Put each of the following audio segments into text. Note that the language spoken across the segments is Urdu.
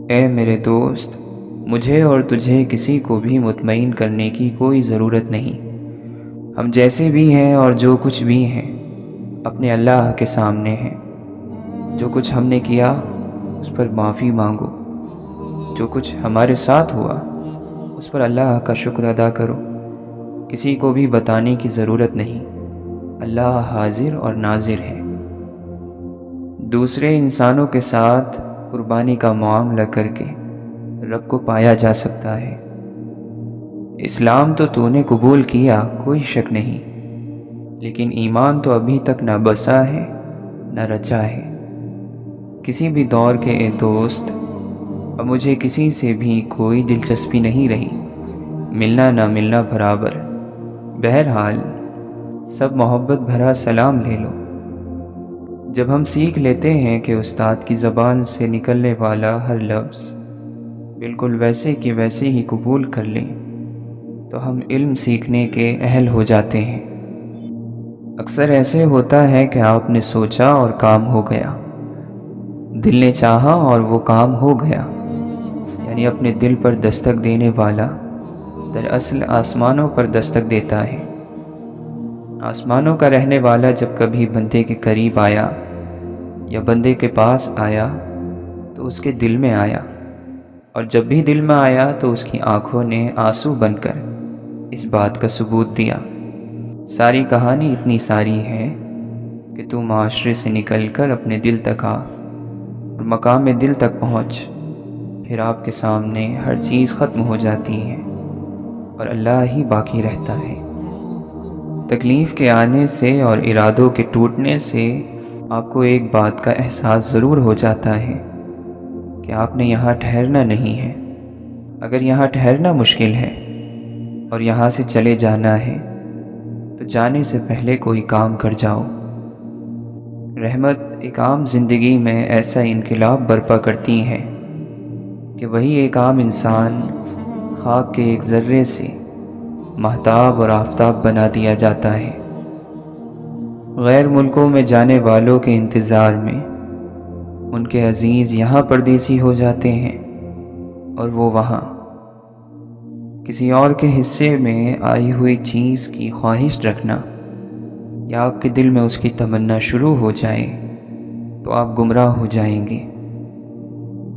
اے میرے دوست، مجھے اور تجھے کسی کو بھی مطمئن کرنے کی کوئی ضرورت نہیں۔ ہم جیسے بھی ہیں اور جو کچھ بھی ہیں اپنے اللہ کے سامنے ہیں۔ جو کچھ ہم نے کیا اس پر معافی مانگو، جو کچھ ہمارے ساتھ ہوا اس پر اللہ کا شکر ادا کرو۔ کسی کو بھی بتانے کی ضرورت نہیں، اللہ حاضر اور ناظر ہے۔ دوسرے انسانوں کے ساتھ قربانی کا معاملہ کر کے رب کو پایا جا سکتا ہے۔ اسلام تو نے قبول کیا، کوئی شک نہیں، لیکن ایمان تو ابھی تک نہ بسا ہے نہ رچا ہے۔ کسی بھی دور کے اے دوست، اب مجھے کسی سے بھی کوئی دلچسپی نہیں رہی، ملنا نہ ملنا برابر۔ بہرحال سب محبت بھرا سلام لے لو۔ جب ہم سیکھ لیتے ہیں کہ استاد کی زبان سے نکلنے والا ہر لفظ بالکل ویسے کہ ویسے ہی قبول کر لیں تو ہم علم سیکھنے کے اہل ہو جاتے ہیں۔ اکثر ایسے ہوتا ہے کہ آپ نے سوچا اور کام ہو گیا، دل نے چاہا اور وہ کام ہو گیا، یعنی اپنے دل پر دستک دینے والا دراصل آسمانوں پر دستک دیتا ہے۔ آسمانوں کا رہنے والا جب کبھی بندے کے قریب آیا یا بندے کے پاس آیا تو اس کے دل میں آیا، اور جب بھی دل میں آیا تو اس کی آنکھوں نے آنسو بن کر اس بات کا ثبوت دیا۔ ساری کہانی اتنی ساری ہے کہ تو معاشرے سے نکل کر اپنے دل تک آ اور مقام دل تک پہنچ، پھر آپ کے سامنے ہر چیز ختم ہو جاتی ہے اور اللہ ہی باقی رہتا ہے۔ تکلیف کے آنے سے اور ارادوں کے ٹوٹنے سے آپ کو ایک بات کا احساس ضرور ہو جاتا ہے کہ آپ نے یہاں ٹھہرنا نہیں ہے۔ اگر یہاں ٹھہرنا مشکل ہے اور یہاں سے چلے جانا ہے تو جانے سے پہلے کوئی کام کر جاؤ۔ رحمت ایک عام زندگی میں ایسا انقلاب برپا کرتی ہے کہ وہی ایک عام انسان خاک کے ایک ذرے سے مہتاب اور آفتاب بنا دیا جاتا ہے۔ غیر ملکوں میں جانے والوں کے انتظار میں ان کے عزیز یہاں پردیسی ہو جاتے ہیں اور وہ وہاں۔ کسی اور کے حصے میں آئی ہوئی چیز کی خواہش رکھنا یا آپ کے دل میں اس کی تمنا شروع ہو جائے تو آپ گمراہ ہو جائیں گے۔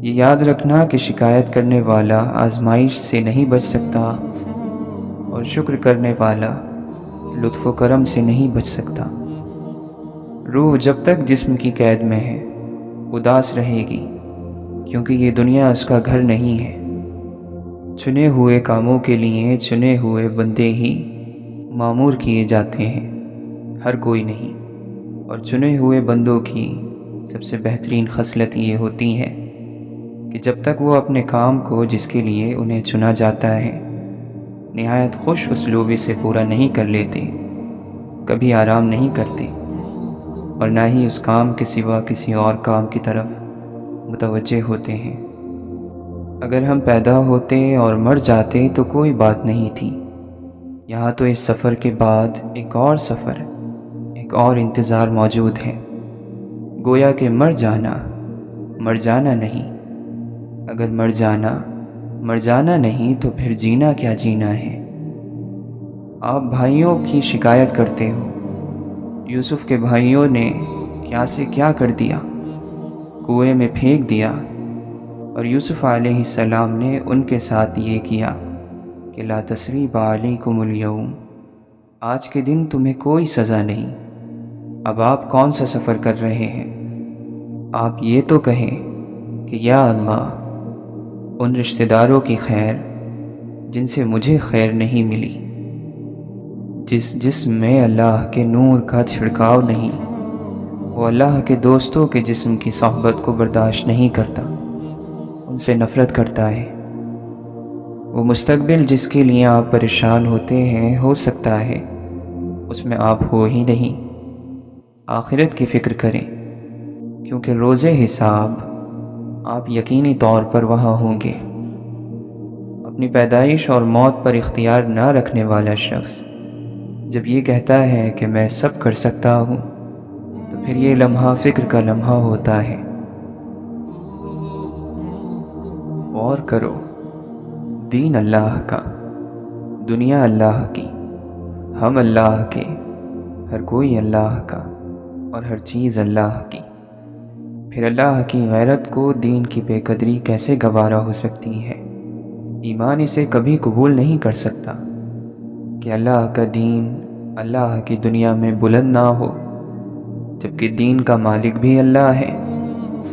یہ یاد رکھنا کہ شکایت کرنے والا آزمائش سے نہیں بچ سکتا اور شکر کرنے والا لطف و کرم سے نہیں بچ سکتا۔ روح جب تک جسم کی قید میں ہے اداس رہے گی، کیونکہ یہ دنیا اس کا گھر نہیں ہے۔ چنے ہوئے کاموں کے لیے چنے ہوئے بندے ہی مامور کیے جاتے ہیں، ہر کوئی نہیں۔ اور چنے ہوئے بندوں کی سب سے بہترین خصلت یہ ہوتی ہے کہ جب تک وہ اپنے کام کو جس کے لیے انہیں چنا جاتا ہے نہایت خوش اسلوبی سے پورا نہیں کر لیتے، کبھی آرام نہیں کرتے اور نہ ہی اس کام کے سوا کسی اور کام کی طرف متوجہ ہوتے ہیں۔ اگر ہم پیدا ہوتے اور مر جاتے تو کوئی بات نہیں تھی، یہاں تو اس سفر کے بعد ایک اور سفر، ایک اور انتظار موجود ہے۔ گویا کہ مر جانا نہیں۔ اگر مر جانا نہیں تو پھر جینا کیا جینا ہے۔ آپ بھائیوں کی شکایت کرتے ہو، یوسف کے بھائیوں نے کیا سے کیا کر دیا، کنویں میں پھینک دیا، اور یوسف علیہ السلام نے ان کے ساتھ یہ کیا کہ لا تثریب علیکم اليوم، آج کے دن تمہیں کوئی سزا نہیں۔ اب آپ کون سا سفر کر رہے ہیں؟ آپ یہ تو کہیں کہ یا اللہ، ان رشتہ داروں کی خیر جن سے مجھے خیر نہیں ملی، جس جسم میں اللہ کے نور کا چھڑکاؤ نہیں، وہ اللہ کے دوستوں کے جسم کی صحبت کو برداشت نہیں کرتا، ان سے نفرت کرتا ہے۔ وہ مستقبل جس کے لیے آپ پریشان ہوتے ہیں، ہو سکتا ہے اس میں آپ ہو ہی نہیں۔ آخرت کی فکر کریں، کیونکہ روز حساب آپ یقینی طور پر وہاں ہوں گے۔ اپنی پیدائش اور موت پر اختیار نہ رکھنے والا شخص جب یہ کہتا ہے کہ میں سب کر سکتا ہوں تو پھر یہ لمحہ فکر کا لمحہ ہوتا ہے۔ غور کرو، دین اللہ کا، دنیا اللہ کی، ہم اللہ کے، ہر کوئی اللہ کا اور ہر چیز اللہ کی۔ پھر اللہ کی غیرت کو دین کی بے قدری کیسے گوارا ہو سکتی ہے؟ ایمان اسے کبھی قبول نہیں کر سکتا کہ اللہ کا دین اللہ کی دنیا میں بلند نہ ہو، جبکہ دین کا مالک بھی اللہ ہے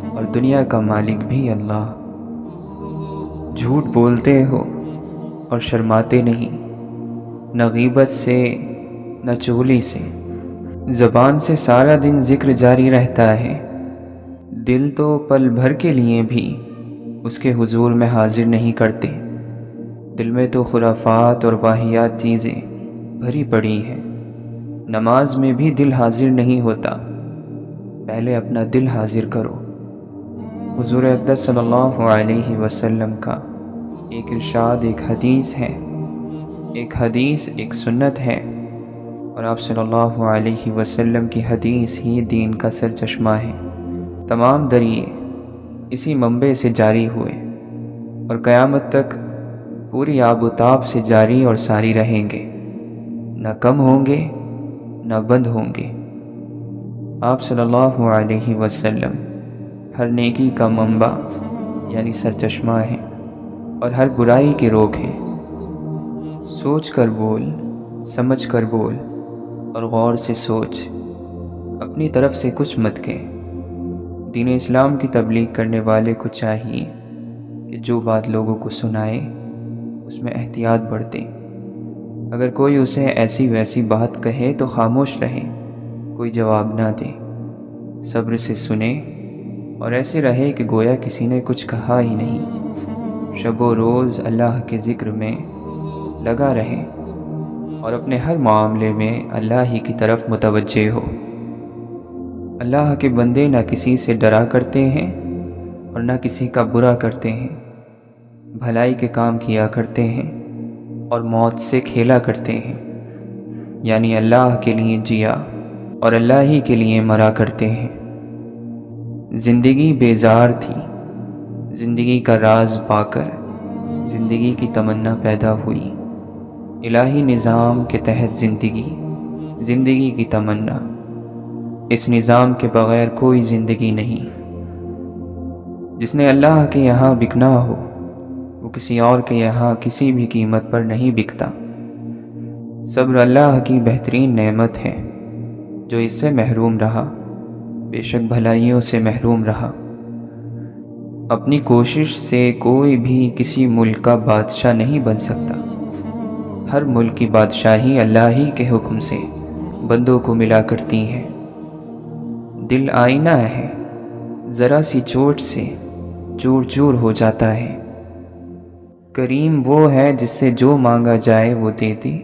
اور دنیا کا مالک بھی اللہ۔ جھوٹ بولتے ہو اور شرماتے نہیں، نہ غیبت سے نہ چغلی سے، زبان سے سارا دن ذکر جاری رہتا ہے، دل تو پل بھر کے لیے بھی اس کے حضور میں حاضر نہیں کرتے، دل میں تو خرافات اور واہیات چیزیں بھری پڑی ہیں۔ نماز میں بھی دل حاضر نہیں ہوتا، پہلے اپنا دل حاضر کرو۔ حضور اقدس صلی اللہ علیہ وسلم کا ایک ارشاد، ایک حدیث ہے، ایک حدیث ایک سنت ہے، اور آپ صلی اللہ علیہ وسلم کی حدیث ہی دین کا سر چشمہ ہے۔ تمام دریئے اسی منبع سے جاری ہوئے اور قیامت تک پوری آب و تاب سے جاری اور ساری رہیں گے، نہ کم ہوں گے نہ بند ہوں گے۔ آپ صلی اللہ علیہ وسلم ہر نیکی کا منبع یعنی سرچشمہ ہیں اور ہر برائی کے روک ہیں۔ سوچ کر بول، سمجھ کر بول اور غور سے سوچ، اپنی طرف سے کچھ مت کہہ۔ دین اسلام کی تبلیغ کرنے والے کو چاہیے کہ جو بات لوگوں کو سنائے اس میں احتیاط برتے۔ اگر کوئی اسے ایسی ویسی بات کہے تو خاموش رہے، کوئی جواب نہ دے، صبر سے سنے اور ایسے رہے کہ گویا کسی نے کچھ کہا ہی نہیں۔ شب و روز اللہ کے ذکر میں لگا رہے اور اپنے ہر معاملے میں اللہ ہی کی طرف متوجہ ہو۔ اللہ کے بندے نہ کسی سے ڈرا کرتے ہیں اور نہ کسی کا برا کرتے ہیں، بھلائی کے کام کیا کرتے ہیں اور موت سے کھیلا کرتے ہیں، یعنی اللہ کے لیے جیا اور اللہ ہی کے لیے مرا کرتے ہیں۔ زندگی بیزار تھی، زندگی کا راز پا کر زندگی کی تمنا پیدا ہوئی۔ الہی نظام کے تحت زندگی، زندگی کی تمنا، اس نظام کے بغیر کوئی زندگی نہیں۔ جس نے اللہ کے یہاں بکنا ہو وہ کسی اور کے یہاں کسی بھی قیمت پر نہیں بکتا۔ صبر اللہ کی بہترین نعمت ہے، جو اس سے محروم رہا بے شک بھلائیوں سے محروم رہا۔ اپنی کوشش سے کوئی بھی کسی ملک کا بادشاہ نہیں بن سکتا، ہر ملک کی بادشاہی اللہ ہی کے حکم سے بندوں کو ملا کرتی ہے۔ دل آئینہ ہے، ذرا سی چوٹ سے چور چور ہو جاتا ہے۔ کریم وہ ہے جس سے جو مانگا جائے وہ دے دے،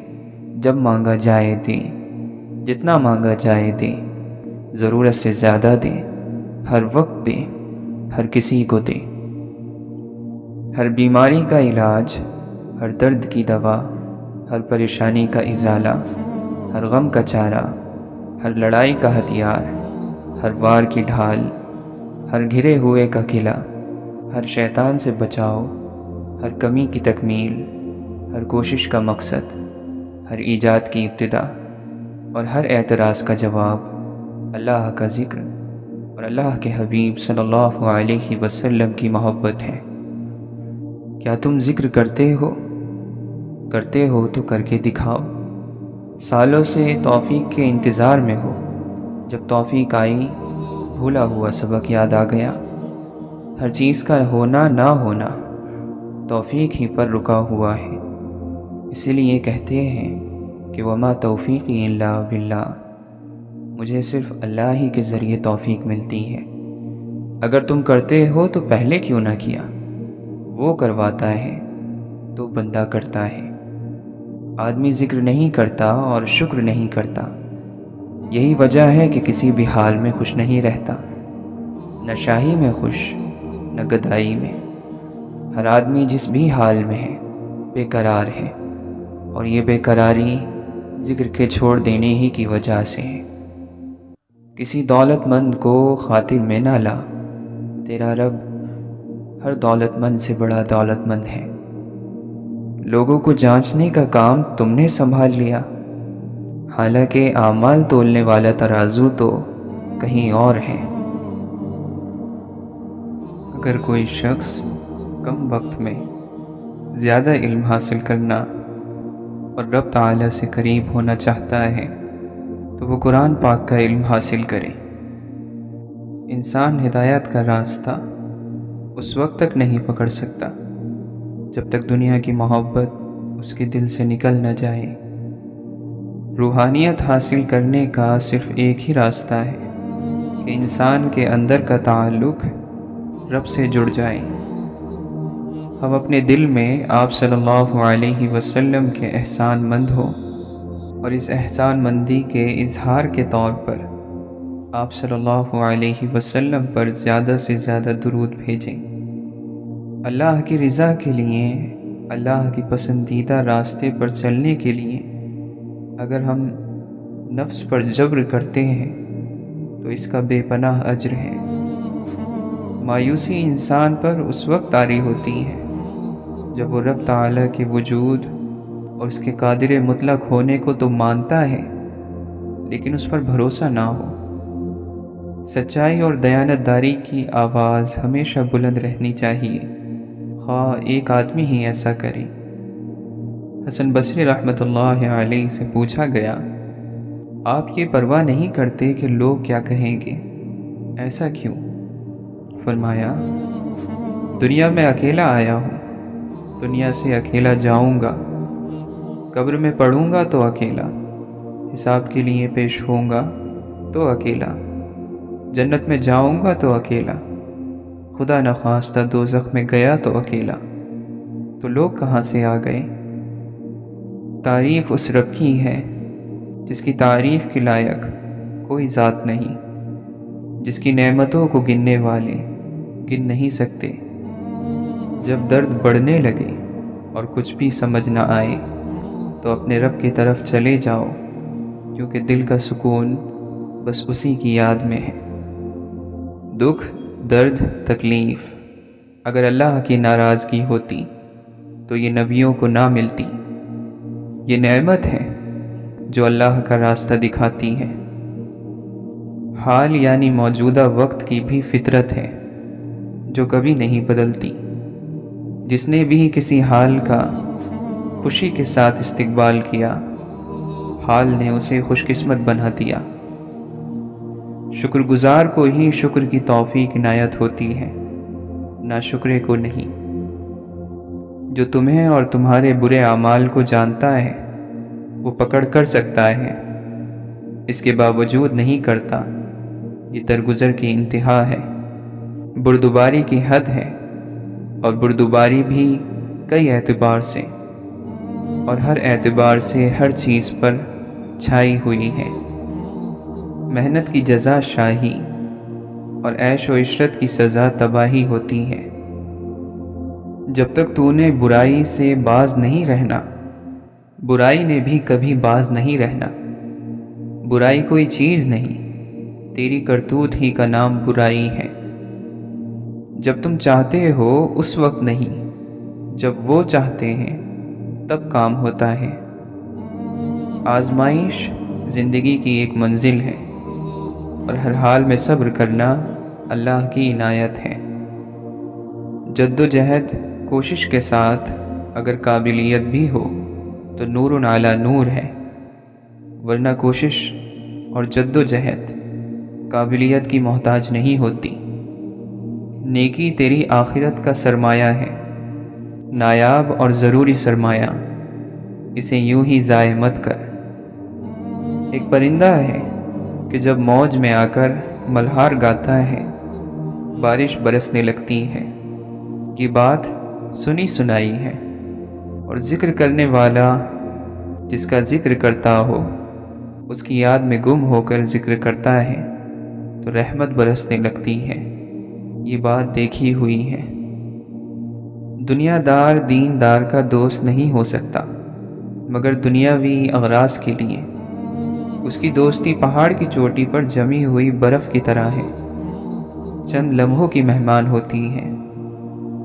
جب مانگا جائے دے، جتنا مانگا جائے دے، ضرورت سے زیادہ دے، ہر وقت دے، ہر کسی کو دے۔ ہر بیماری کا علاج، ہر درد کی دوا، ہر پریشانی کا ازالہ، ہر غم کا چارہ، ہر لڑائی کا ہتھیار، ہر وار کی ڈھال، ہر گھرے ہوئے کا قلعہ، ہر شیطان سے بچاؤ، ہر کمی کی تکمیل، ہر کوشش کا مقصد، ہر ایجاد کی ابتدا اور ہر اعتراض کا جواب اللہ کا ذکر اور اللہ کے حبیب صلی اللہ علیہ وسلم کی محبت ہے۔ کیا تم ذکر کرتے ہو؟ کرتے ہو تو کر کے دکھاؤ۔ سالوں سے توفیق کے انتظار میں ہو، جب توفیق آئی بھولا ہوا سبق یاد آ گیا۔ ہر چیز کا ہونا نہ ہونا توفیق ہی پر رکا ہوا ہے، اسی لیے کہتے ہیں کہ وما توفیقی الا باللہ، مجھے صرف اللہ ہی کے ذریعے توفیق ملتی ہے۔ اگر تم کرتے ہو تو پہلے کیوں نہ کیا؟ وہ کرواتا ہے تو بندہ کرتا ہے۔ آدمی ذکر نہیں کرتا اور شکر نہیں کرتا، یہی وجہ ہے کہ کسی بھی حال میں خوش نہیں رہتا، نہ شاہی میں خوش نہ گدائی میں۔ ہر آدمی جس بھی حال میں ہے بے قرار ہے، اور یہ بے قراری ذکر کے چھوڑ دینے ہی کی وجہ سے ہے۔ کسی دولت مند کو خاطر میں نہ لا، تیرا رب ہر دولت مند سے بڑا دولت مند ہے۔ لوگوں کو جانچنے کا کام تم نے سنبھال لیا، حالانکہ اعمال تولنے والا ترازو تو کہیں اور ہے۔ اگر کوئی شخص کم وقت میں زیادہ علم حاصل کرنا اور رب تعالیٰ سے قریب ہونا چاہتا ہے تو وہ قرآن پاک کا علم حاصل کرے۔ انسان ہدایت کا راستہ اس وقت تک نہیں پکڑ سکتا جب تک دنیا کی محبت اس کے دل سے نکل نہ جائے۔ روحانیت حاصل کرنے کا صرف ایک ہی راستہ ہے کہ انسان کے اندر کا تعلق رب سے جڑ جائے۔ ہم اپنے دل میں آپ صلی اللہ علیہ وسلم کے احسان مند ہوں اور اس احسان مندی کے اظہار کے طور پر آپ صلی اللہ علیہ وسلم پر زیادہ سے زیادہ درود بھیجیں۔ اللہ کی رضا کے لیے، اللہ کی پسندیدہ راستے پر چلنے کے لیے اگر ہم نفس پر جبر کرتے ہیں تو اس کا بے پناہ اجر ہے۔ مایوسی انسان پر اس وقت طاری ہوتی ہے جب وہ رب تعالیٰ کے وجود اور اس کے قادر مطلق ہونے کو تو مانتا ہے لیکن اس پر بھروسہ نہ ہو۔ سچائی اور دیانتداری کی آواز ہمیشہ بلند رہنی چاہیے، خواہ ایک آدمی ہی ایسا کرے۔ حسن بصری رحمۃ اللہ علیہ سے پوچھا گیا، آپ یہ پرواہ نہیں کرتے کہ لوگ کیا کہیں گے، ایسا کیوں؟ فرمایا، دنیا میں اکیلا آیا ہوں، دنیا سے اکیلا جاؤں گا، قبر میں پڑوں گا تو اکیلا، حساب کے لیے پیش ہوں گا تو اکیلا، جنت میں جاؤں گا تو اکیلا، خدا نخواستہ دوزخ میں گیا تو اکیلا، تو لوگ کہاں سے آ گئے؟ تعریف اس رب کی ہے جس کی تعریف کے لائق کوئی ذات نہیں، جس کی نعمتوں کو گننے والے گن نہیں سکتے۔ جب درد بڑھنے لگے اور کچھ بھی سمجھ نہ آئے تو اپنے رب کی طرف چلے جاؤ، کیونکہ دل کا سکون بس اسی کی یاد میں ہے۔ دکھ، درد، تکلیف اگر اللہ کی ناراضگی ہوتی تو یہ نبیوں کو نہ ملتی۔ یہ نعمت ہے جو اللہ کا راستہ دکھاتی ہے۔ حال یعنی موجودہ وقت کی بھی فطرت ہے جو کبھی نہیں بدلتی۔ جس نے بھی کسی حال کا خوشی کے ساتھ استقبال کیا، حال نے اسے خوش قسمت بنا دیا۔ شکر گزار کو ہی شکر کی توفیق عنایت ہوتی ہے، نہ شکرے کو نہیں۔ جو تمہیں اور تمہارے برے اعمال کو جانتا ہے وہ پکڑ کر سکتا ہے، اس کے باوجود نہیں کرتا، یہ درگزر کی انتہا ہے۔ بردباری کی حد ہے، اور بردباری بھی کئی اعتبار سے، اور ہر اعتبار سے ہر چیز پر چھائی ہوئی ہے۔ محنت کی جزا شاہی اور عیش و عشرت کی سزا تباہی ہوتی ہے۔ جب تک تو نے برائی سے باز نہیں رہنا، برائی نے بھی کبھی باز نہیں رہنا۔ برائی کوئی چیز نہیں، تیری کرتوت ہی کا نام برائی ہے۔ جب تم چاہتے ہو اس وقت نہیں، جب وہ چاہتے ہیں تب کام ہوتا ہے۔ آزمائش زندگی کی ایک منزل ہے، اور ہر حال میں صبر کرنا اللہ کی عنایت ہے۔ جد و جہد کوشش کے ساتھ اگر قابلیت بھی ہو تو نور علی نور ہے، ورنہ کوشش اور جد و جہد قابلیت کی محتاج نہیں ہوتی۔ نیکی تیری آخرت کا سرمایہ ہے، نایاب اور ضروری سرمایہ، اسے یوں ہی ضائع مت کر۔ ایک پرندہ ہے کہ جب موج میں آ کر ملہار گاتا ہے، بارش برسنے لگتی ہے۔ یہ بات سنی سنائی ہے، اور ذکر کرنے والا جس کا ذکر کرتا ہو اس کی یاد میں گم ہو کر ذکر کرتا ہے تو رحمت برسنے لگتی ہے۔ یہ بات دیکھی ہوئی ہے۔ دنیا دار دین دار کا دوست نہیں ہو سکتا، مگر دنیاوی اغراض کے لیے اس کی دوستی پہاڑ کی چوٹی پر جمی ہوئی برف کی طرح ہے، چند لمحوں کی مہمان ہوتی ہے،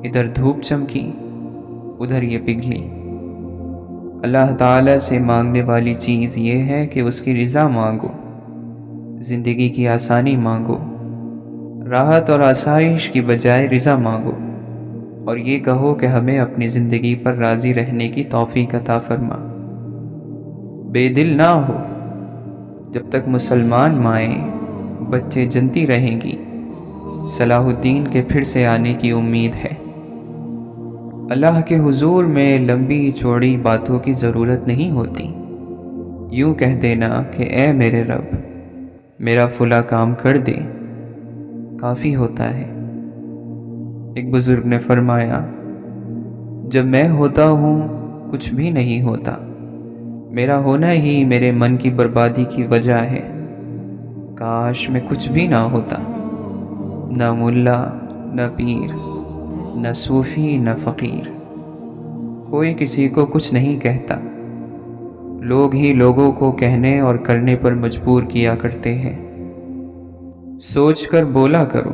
ادھر دھوپ چمکی ادھر یہ پگھلی۔ اللہ تعالیٰ سے مانگنے والی چیز یہ ہے کہ اس کی رضا مانگو، زندگی کی آسانی مانگو، راحت اور آسائش کی بجائے رضا مانگو، اور یہ کہو کہ ہمیں اپنی زندگی پر راضی رہنے کی توفیق عطا فرما۔ بے دل نہ ہو، جب تک مسلمان مائیں بچے جنتی رہیں گی، صلاح الدین کے پھر سے آنے کی امید ہے۔ اللہ کے حضور میں لمبی چوڑی باتوں کی ضرورت نہیں ہوتی، یوں کہہ دینا کہ اے میرے رب میرا فلاں کام کر دے کافی ہوتا ہے۔ ایک بزرگ نے فرمایا، جب میں ہوتا ہوں کچھ بھی نہیں ہوتا، میرا ہونا ہی میرے من کی بربادی کی وجہ ہے۔ کاش میں کچھ بھی نہ ہوتا، نہ ملا نہ پیر نہ صوفی نہ فقیر، کوئی کسی کو کچھ نہیں کہتا، لوگ ہی لوگوں کو کہنے اور کرنے پر مجبور کیا کرتے ہیں۔ سوچ کر بولا کرو،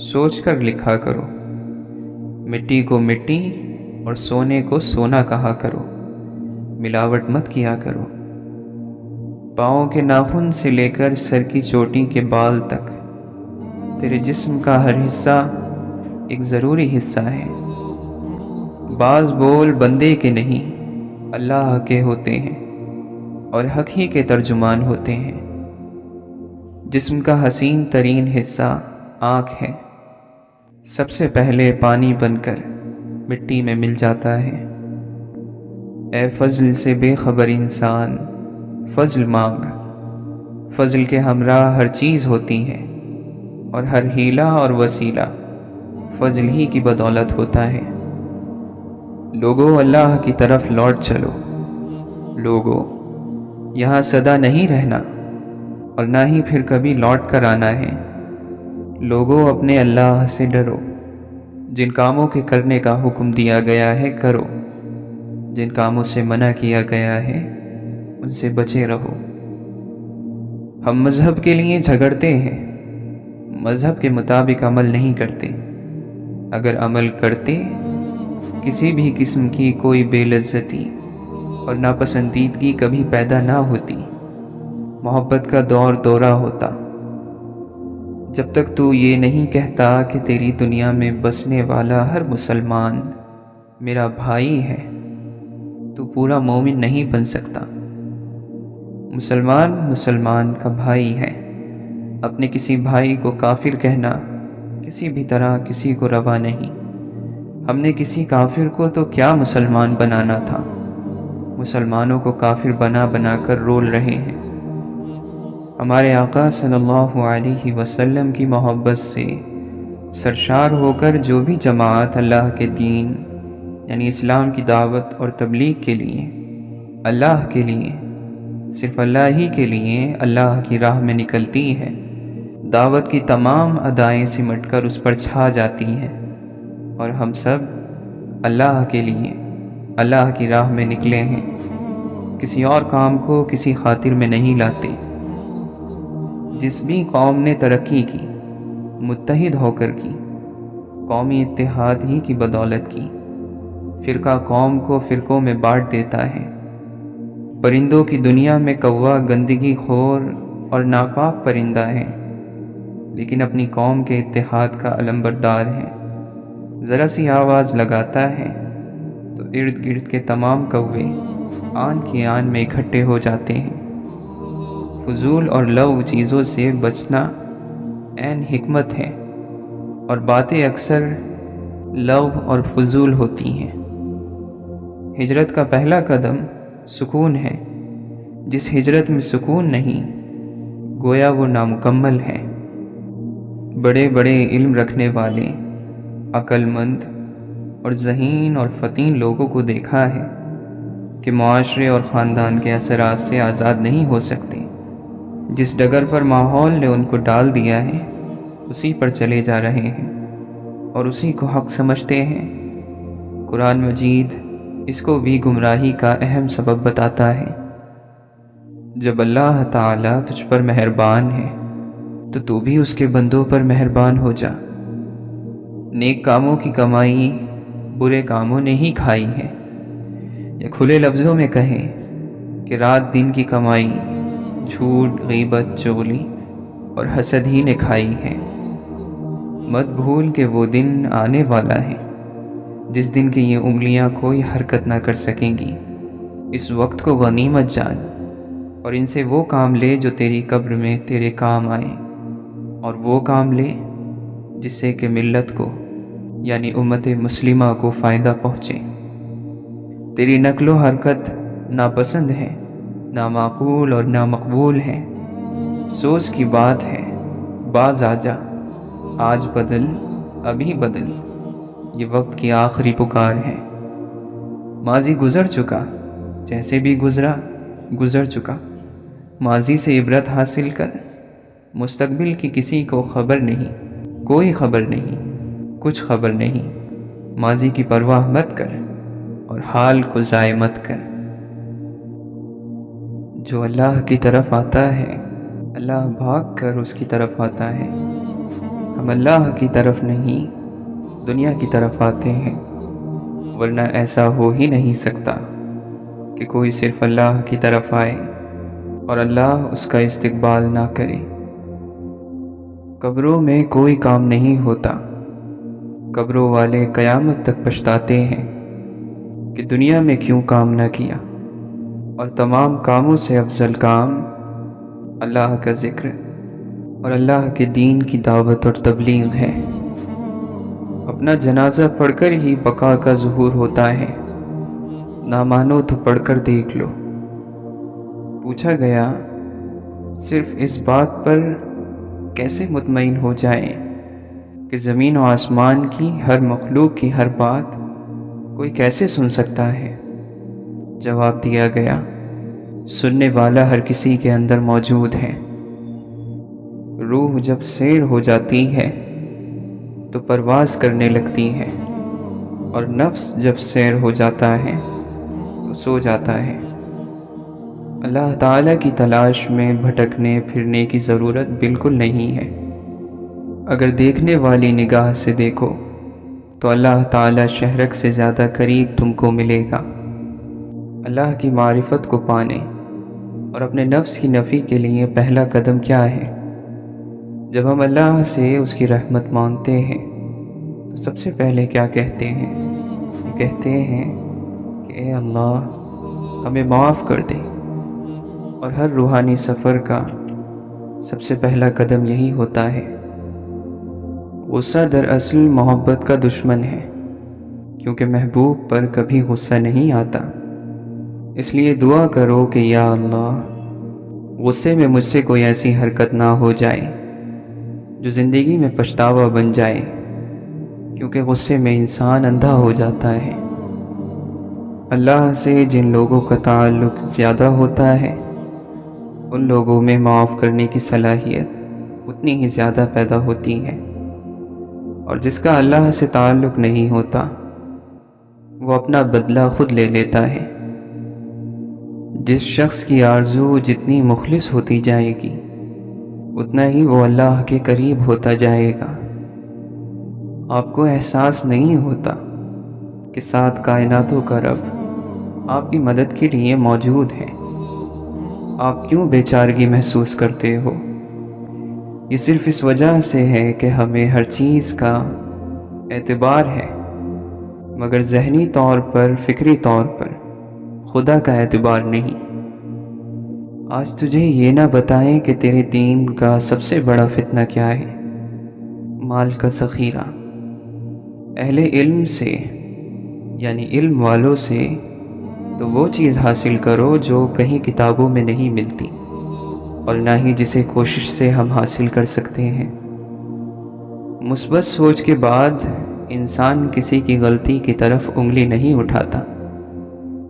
سوچ کر لکھا کرو، مٹی کو مٹی اور سونے کو سونا کہا کرو، ملاوٹ مت کیا کرو۔ پاؤں کے ناخن سے لے کر سر کی چوٹی کے بال تک تیرے جسم کا ہر حصہ ایک ضروری حصہ ہے۔ بعض بول بندے کے نہیں اللہ کے ہوتے ہیں، اور حق ہی کے ترجمان ہوتے ہیں۔ جسم کا حسین ترین حصہ آنکھ ہے، سب سے پہلے پانی بن کر مٹی میں مل جاتا ہے۔ اے فضل سے بے خبر انسان فضل مانگ، فضل کے ہمراہ ہر چیز ہوتی ہے، اور ہر ہیلہ اور وسیلہ فضل ہی کی بدولت ہوتا ہے۔ لوگوں اللہ کی طرف لوٹ چلو، لوگوں یہاں سدا نہیں رہنا اور نہ ہی پھر کبھی لوٹ کر آنا ہے۔ لوگوں اپنے اللہ سے ڈرو، جن کاموں کے کرنے کا حکم دیا گیا ہے کرو، جن کاموں سے منع کیا گیا ہے ان سے بچے رہو۔ ہم مذہب کے لیے جھگڑتے ہیں، مذہب کے مطابق عمل نہیں کرتے۔ اگر عمل کرتے کسی بھی قسم کی کوئی بے لذتی اور ناپسندیدگی کبھی پیدا نہ ہوتی، محبت کا دور دورہ ہوتا۔ جب تک تو یہ نہیں کہتا کہ تیری دنیا میں بسنے والا ہر مسلمان میرا بھائی ہے، تو پورا مومن نہیں بن سکتا۔ مسلمان مسلمان کا بھائی ہے، اپنے کسی بھائی کو کافر کہنا کسی بھی طرح کسی کو روا نہیں۔ ہم نے کسی کافر کو تو کیا مسلمان بنانا تھا، مسلمانوں کو کافر بنا بنا کر رول رہے ہیں۔ ہمارے آقا صلی اللہ علیہ وسلم کی محبت سے سرشار ہو کر جو بھی جماعت اللہ کے دین یعنی اسلام کی دعوت اور تبلیغ کے لیے، اللہ کے لیے، صرف اللہ ہی کے لیے اللہ کی راہ میں نکلتی ہے، دعوت کی تمام ادائیں سمٹ کر اس پر چھا جاتی ہیں، اور ہم سب اللہ کے لیے اللہ کی راہ میں نکلے ہیں، کسی اور کام کو کسی خاطر میں نہیں لاتے۔ جس بھی قوم نے ترقی کی متحد ہو کر کی، قومی اتحاد ہی کی بدولت کی۔ فرقہ قوم کو فرقوں میں بانٹ دیتا ہے۔ پرندوں کی دنیا میں کوا گندگی خور اور ناپاک پرندہ ہے، لیکن اپنی قوم کے اتحاد کا علمبردار ہے۔ ذرا سی آواز لگاتا ہے تو ارد گرد کے تمام کوے آن کی آن میں اکٹھے ہو جاتے ہیں۔ فضول اور لو چیزوں سے بچنا عین حکمت ہے، اور باتیں اکثر لو اور فضول ہوتی ہیں۔ ہجرت کا پہلا قدم سکون ہے، جس ہجرت میں سکون نہیں گویا وہ نامکمل ہے۔ بڑے بڑے علم رکھنے والے، عقل مند اور ذہین اور فطین لوگوں کو دیکھا ہے کہ معاشرے اور خاندان کے اثرات سے آزاد نہیں ہو سکتے۔ جس ڈگر پر ماحول نے ان کو ڈال دیا ہے اسی پر چلے جا رہے ہیں اور اسی کو حق سمجھتے ہیں۔ قرآن مجید اس کو بھی گمراہی کا اہم سبب بتاتا ہے۔ جب اللہ تعالیٰ تجھ پر مہربان ہے تو بھی اس کے بندوں پر مہربان ہو جا۔ نیک کاموں کی کمائی برے کاموں نے ہی کھائی ہے، یا کھلے لفظوں میں کہیں کہ رات دن کی کمائی جھوٹ، غیبت، چغلی اور حسد ہی نے کھائی ہے۔ مت بھول کہ وہ دن آنے والا ہے جس دن کی یہ انگلیاں کوئی حرکت نہ کر سکیں گی۔ اس وقت کو غنیمت جان اور ان سے وہ کام لے جو تیری قبر میں تیرے کام آئیں، اور وہ کام لے جس سے کہ ملت کو یعنی امت مسلمہ کو فائدہ پہنچے۔ تیری نقل و حرکت ناپسند ہے، نامعقول اور نامقبول ہے۔ افسوس کی بات ہے، باز آ جا، آج بدل، ابھی بدل، یہ وقت کی آخری پکار ہے۔ ماضی گزر چکا، جیسے بھی گزرا گزر چکا۔ ماضی سے عبرت حاصل کر، مستقبل کی کسی کو خبر نہیں، کوئی خبر نہیں، کچھ خبر نہیں۔ ماضی کی پرواہ مت کر اور حال کو ضائع مت کر۔ جو اللہ کی طرف آتا ہے، اللہ بھاگ کر اس کی طرف آتا ہے۔ ہم اللہ کی طرف نہیں، دنیا کی طرف آتے ہیں، ورنہ ایسا ہو ہی نہیں سکتا کہ کوئی صرف اللہ کی طرف آئے اور اللہ اس کا استقبال نہ کرے۔ قبروں میں کوئی کام نہیں ہوتا۔ قبروں والے قیامت تک پچھتاتے ہیں کہ دنیا میں کیوں کام نہ کیا، اور تمام کاموں سے افضل کام اللہ کا ذکر اور اللہ کے دین کی دعوت اور تبلیغ ہے۔ اپنا جنازہ پڑھ کر ہی بقا کا ظہور ہوتا ہے، نہ مانو تو پڑھ کر دیکھ لو۔ پوچھا گیا، صرف اس بات پر کیسے مطمئن ہو جائیں کہ زمین و آسمان کی ہر مخلوق کی ہر بات کوئی کیسے سن سکتا ہے؟ جواب دیا گیا، سننے والا ہر کسی کے اندر موجود ہے۔ روح جب سیر ہو جاتی ہے تو پرواز کرنے لگتی ہے، اور نفس جب سیر ہو جاتا ہے تو سو جاتا ہے۔ اللہ تعالیٰ کی تلاش میں بھٹکنے پھرنے کی ضرورت بالکل نہیں ہے۔ اگر دیکھنے والی نگاہ سے دیکھو تو اللہ تعالیٰ شہرک سے زیادہ قریب تم کو ملے گا۔ اللہ کی معرفت کو پانے اور اپنے نفس کی نفی کے لیے پہلا قدم کیا ہے؟ جب ہم اللہ سے اس کی رحمت مانگتے ہیں تو سب سے پہلے کیا کہتے ہیں؟ یہ کہتے ہیں کہ اے اللہ ہمیں معاف کر دے، اور ہر روحانی سفر کا سب سے پہلا قدم یہی ہوتا ہے۔ غصہ دراصل محبت کا دشمن ہے، کیونکہ محبوب پر کبھی غصہ نہیں آتا۔ اس لیے دعا کرو کہ یا اللہ غصے میں مجھ سے کوئی ایسی حرکت نہ ہو جائے جو زندگی میں پچھتاوا بن جائے، کیونکہ غصے میں انسان اندھا ہو جاتا ہے۔ اللہ سے جن لوگوں کا تعلق زیادہ ہوتا ہے ان لوگوں میں معاف کرنے کی صلاحیت اتنی ہی زیادہ پیدا ہوتی ہے، اور جس کا اللہ سے تعلق نہیں ہوتا وہ اپنا بدلہ خود لے لیتا ہے۔ جس شخص کی آرزو جتنی مخلص ہوتی جائے گی اتنا ہی وہ اللہ کے قریب ہوتا جائے گا۔ آپ کو احساس نہیں ہوتا کہ سات کائناتوں کا رب آپ کی مدد کے لیے موجود ہے۔ آپ کیوں بے چارگی محسوس کرتے ہو؟ یہ صرف اس وجہ سے ہے کہ ہمیں ہر چیز کا اعتبار ہے، مگر ذہنی طور پر، فکری طور پر خدا کا اعتبار نہیں۔ آج تجھے یہ نہ بتائیں کہ تیرے دین کا سب سے بڑا فتنہ کیا ہے؟ مال کا ذخیرہ۔ اہل علم سے یعنی علم والوں سے تو وہ چیز حاصل کرو جو کہیں کتابوں میں نہیں ملتی، اور نہ ہی جسے کوشش سے ہم حاصل کر سکتے ہیں۔ مثبت سوچ کے بعد انسان کسی کی غلطی کی طرف انگلی نہیں اٹھاتا،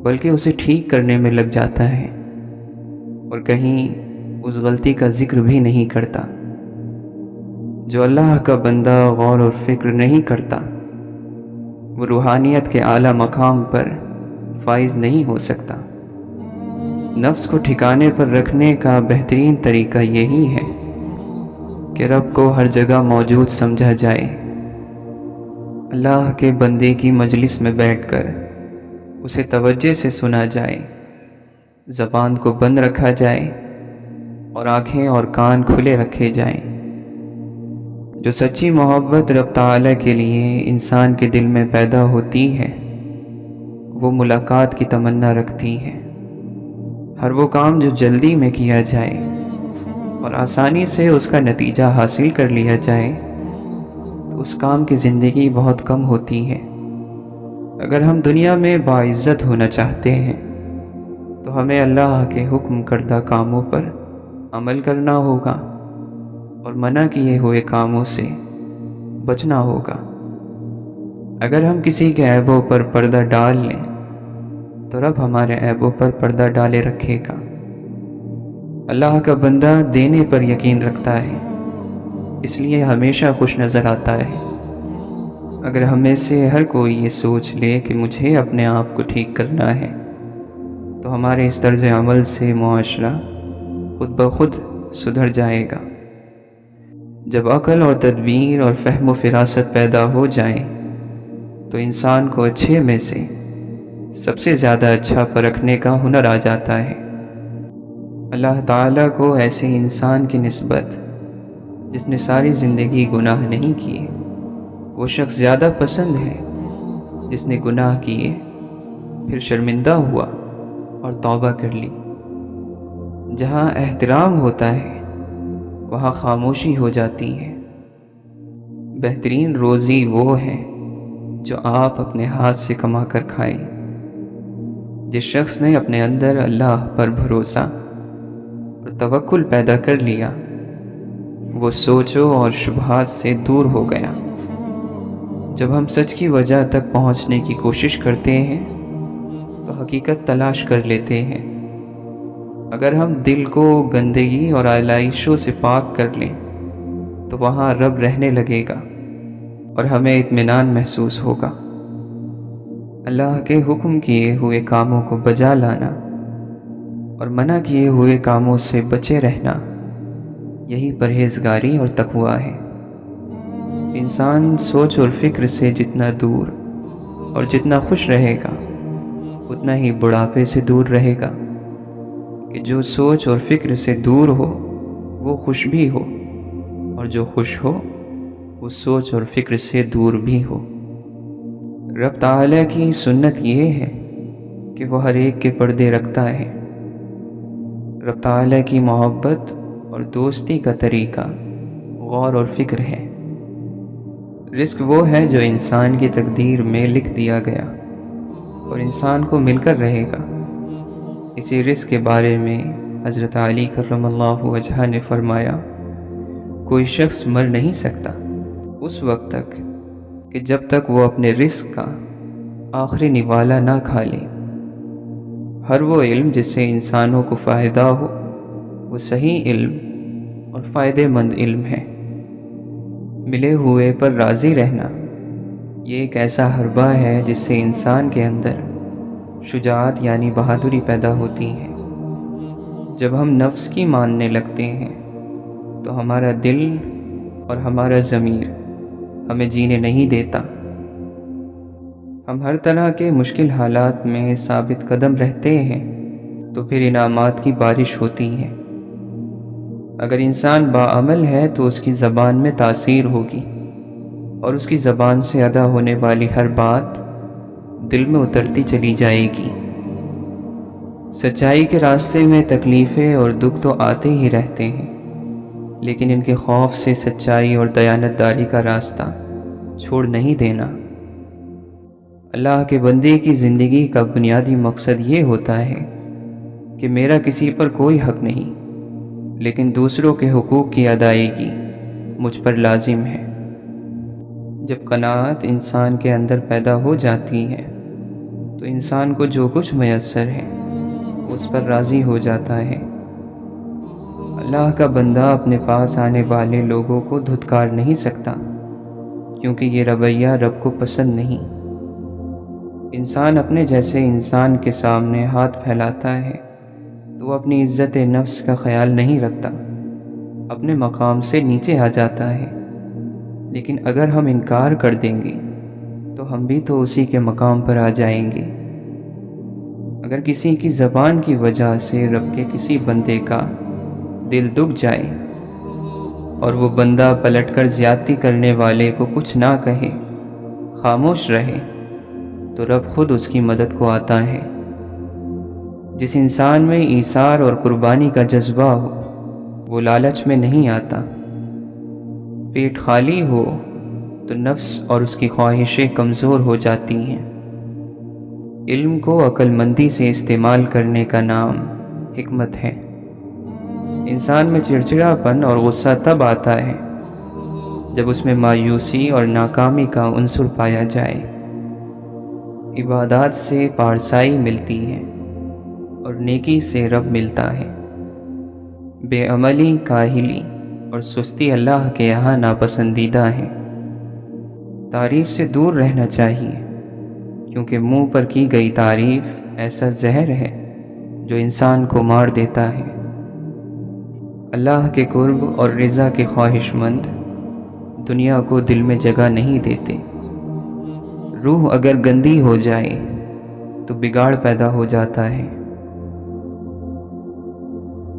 بلکہ اسے ٹھیک کرنے میں لگ جاتا ہے، اور کہیں اس غلطی کا ذکر بھی نہیں کرتا۔ جو اللہ کا بندہ غور اور فکر نہیں کرتا وہ روحانیت کے اعلیٰ مقام پر فائز نہیں ہو سکتا۔ نفس کو ٹھکانے پر رکھنے کا بہترین طریقہ یہی ہے کہ رب کو ہر جگہ موجود سمجھا جائے، اللہ کے بندے کی مجلس میں بیٹھ کر اسے توجہ سے سنا جائے، زبان کو بند رکھا جائے اور آنکھیں اور کان کھلے رکھے جائیں۔ جو سچی محبت رب تعالیٰ کے لیے انسان کے دل میں پیدا ہوتی ہے، وہ ملاقات کی تمنا رکھتی ہے۔ ہر وہ کام جو جلدی میں کیا جائے اور آسانی سے اس کا نتیجہ حاصل کر لیا جائے تو اس کام کی زندگی بہت کم ہوتی ہے۔ اگر ہم دنیا میں باعزت ہونا چاہتے ہیں تو ہمیں اللہ کے حکم کردہ کاموں پر عمل کرنا ہوگا اور منع کیے ہوئے کاموں سے بچنا ہوگا۔ اگر ہم کسی کے عیبوں پر پردہ ڈال لیں تو رب ہمارے عیبوں پر پردہ ڈالے رکھے گا۔ اللہ کا بندہ دینے پر یقین رکھتا ہے، اس لیے ہمیشہ خوش نظر آتا ہے۔ اگر ہم میں سے ہر کوئی یہ سوچ لے کہ مجھے اپنے آپ کو ٹھیک کرنا ہے تو ہمارے اس طرز عمل سے معاشرہ خود بخود سدھر جائے گا۔ جب عقل اور تدبیر اور فہم و فراست پیدا ہو جائیں تو انسان کو اچھے میں سے سب سے زیادہ اچھا پرکھنے کا ہنر آ جاتا ہے۔ اللہ تعالیٰ کو ایسے انسان کی نسبت جس نے ساری زندگی گناہ نہیں کیے، وہ شخص زیادہ پسند ہے جس نے گناہ کیے پھر شرمندہ ہوا اور توبہ کر لی۔ جہاں احترام ہوتا ہے وہاں خاموشی ہو جاتی ہے۔ بہترین روزی وہ ہے جو آپ اپنے ہاتھ سے کما کر کھائیں۔ جس شخص نے اپنے اندر اللہ پر بھروسہ اور توکل پیدا کر لیا، وہ سوچوں اور شبہات سے دور ہو گیا۔ جب ہم سچ کی وجہ تک پہنچنے کی کوشش کرتے ہیں تو حقیقت تلاش کر لیتے ہیں۔ اگر ہم دل کو گندگی اور آلائشوں سے پاک کر لیں تو وہاں رب رہنے لگے گا اور ہمیں اطمینان محسوس ہوگا۔ اللہ کے حکم کیے ہوئے کاموں کو بجا لانا اور منع کیے ہوئے کاموں سے بچے رہنا، یہی پرہیزگاری اور تقوی ہے۔ انسان سوچ اور فکر سے جتنا دور اور جتنا خوش رہے گا اتنا ہی بڑھاپے سے دور رہے گا۔ کہ جو سوچ اور فکر سے دور ہو وہ خوش بھی ہو، اور جو خوش ہو وہ سوچ اور فکر سے دور بھی ہو۔ رب تعالیٰ کی سنت یہ ہے کہ وہ ہر ایک کے پردے رکھتا ہے۔ رب تعالیٰ کی محبت اور دوستی کا طریقہ غور اور فکر ہے۔ رزق وہ ہے جو انسان کی تقدیر میں لکھ دیا گیا اور انسان کو مل کر رہے گا۔ اسی رزق کے بارے میں حضرت علی کرم اللہ وجہہ نے فرمایا، کوئی شخص مر نہیں سکتا اس وقت تک کہ جب تک وہ اپنے رزق کا آخری نوالا نہ کھا لے۔ ہر وہ علم جس سے انسانوں کو فائدہ ہو وہ صحیح علم اور فائدہ مند علم ہے۔ ملے ہوئے پر راضی رہنا یہ ایک ایسا حربہ ہے جس سے انسان کے اندر شجاعت یعنی بہادری پیدا ہوتی ہے۔ جب ہم نفس کی ماننے لگتے ہیں تو ہمارا دل اور ہمارا ضمیر ہمیں جینے نہیں دیتا۔ ہم ہر طرح کے مشکل حالات میں ثابت قدم رہتے ہیں تو پھر انعامات کی بارش ہوتی ہے۔ اگر انسان باعمل ہے تو اس کی زبان میں تاثیر ہوگی اور اس کی زبان سے ادا ہونے والی ہر بات دل میں اترتی چلی جائے گی۔ سچائی کے راستے میں تکلیفیں اور دکھ تو آتے ہی رہتے ہیں، لیکن ان کے خوف سے سچائی اور دیانتداری کا راستہ چھوڑ نہیں دینا۔ اللہ کے بندے کی زندگی کا بنیادی مقصد یہ ہوتا ہے کہ میرا کسی پر کوئی حق نہیں، لیکن دوسروں کے حقوق کی ادائیگی مجھ پر لازم ہے۔ جب قناعت انسان کے اندر پیدا ہو جاتی ہے تو انسان کو جو کچھ میسر ہے اس پر راضی ہو جاتا ہے۔ اللہ کا بندہ اپنے پاس آنے والے لوگوں کو دھتکار نہیں سکتا، کیونکہ یہ رویہ رب کو پسند نہیں۔ انسان اپنے جیسے انسان کے سامنے ہاتھ پھیلاتا ہے تو وہ اپنی عزت نفس کا خیال نہیں رکھتا، اپنے مقام سے نیچے آ جاتا ہے۔ لیکن اگر ہم انکار کر دیں گے تو ہم بھی تو اسی کے مقام پر آ جائیں گے۔ اگر کسی کی زبان کی وجہ سے رب کے کسی بندے کا دل دکھ جائے اور وہ بندہ پلٹ کر زیادتی کرنے والے کو کچھ نہ کہے، خاموش رہے، تو رب خود اس کی مدد کو آتا ہے۔ جس انسان میں ایثار اور قربانی کا جذبہ ہو وہ لالچ میں نہیں آتا۔ پیٹ خالی ہو تو نفس اور اس کی خواہشیں کمزور ہو جاتی ہیں۔ علم کو عقل مندی سے استعمال کرنے کا نام حکمت ہے۔ انسان میں چڑچڑاپن اور غصہ تب آتا ہے جب اس میں مایوسی اور ناکامی کا عنصر پایا جائے۔ عبادات سے پارسائی ملتی ہے اور نیکی سے رب ملتا ہے۔ بے عملی، کاہلی اور سستی اللہ کے یہاں ناپسندیدہ ہیں۔ تعریف سے دور رہنا چاہیے، کیونکہ منہ پر کی گئی تعریف ایسا زہر ہے جو انسان کو مار دیتا ہے۔ اللہ کے قرب اور رضا کے خواہش مند دنیا کو دل میں جگہ نہیں دیتے۔ روح اگر گندی ہو جائے تو بگاڑ پیدا ہو جاتا ہے۔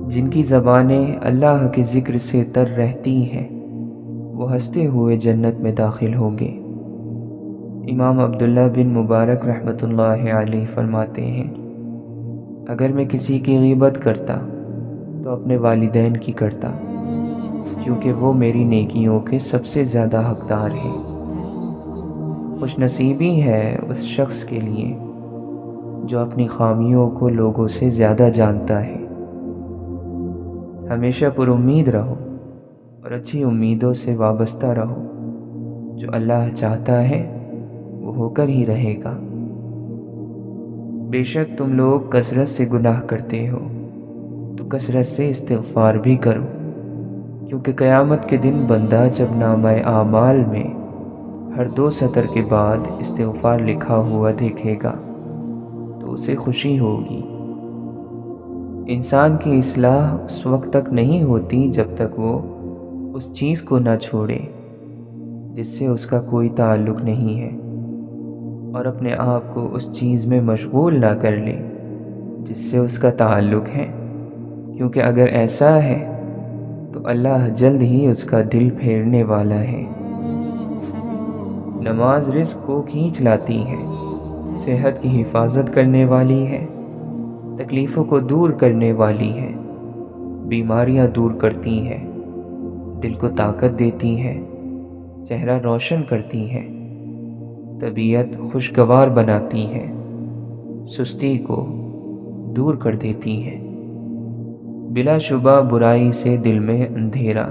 جن کی زبانیں اللہ کے ذکر سے تر رہتی ہیں وہ ہنستے ہوئے جنت میں داخل ہوں گے۔ امام عبداللہ بن مبارک رحمۃ اللہ علیہ فرماتے ہیں، اگر میں کسی کی غیبت کرتا تو اپنے والدین کی کرتا، کیونکہ وہ میری نیکیوں کے سب سے زیادہ حقدار ہیں۔ خوش نصیبی ہے اس شخص کے لیے جو اپنی خامیوں کو لوگوں سے زیادہ جانتا ہے۔ ہمیشہ پر امید رہو اور اچھی امیدوں سے وابستہ رہو۔ جو اللہ چاہتا ہے وہ ہو کر ہی رہے گا۔ بے شک تم لوگ کثرت سے گناہ کرتے ہو تو کثرت سے استغفار بھی کرو، کیونکہ قیامت کے دن بندہ جب نامہ اعمال میں ہر 2 سطر کے بعد استغفار لکھا ہوا دیکھے گا تو اسے خوشی ہوگی۔ انسان کی اصلاح اس وقت تک نہیں ہوتی جب تک وہ اس چیز کو نہ چھوڑے جس سے اس کا کوئی تعلق نہیں ہے، اور اپنے آپ کو اس چیز میں مشغول نہ کر لے جس سے اس کا تعلق ہے، کیونکہ اگر ایسا ہے تو اللہ جلد ہی اس کا دل پھیرنے والا ہے۔ نماز رزق کو کھینچ لاتی ہے، صحت کی حفاظت کرنے والی ہے، تکلیفوں کو دور کرنے والی ہے، بیماریاں دور کرتی ہے، دل کو طاقت دیتی ہے، چہرہ روشن کرتی ہے، طبیعت خوشگوار بناتی ہے، سستی کو دور کر دیتی ہے۔ بلا شبہ برائی سے دل میں اندھیرا،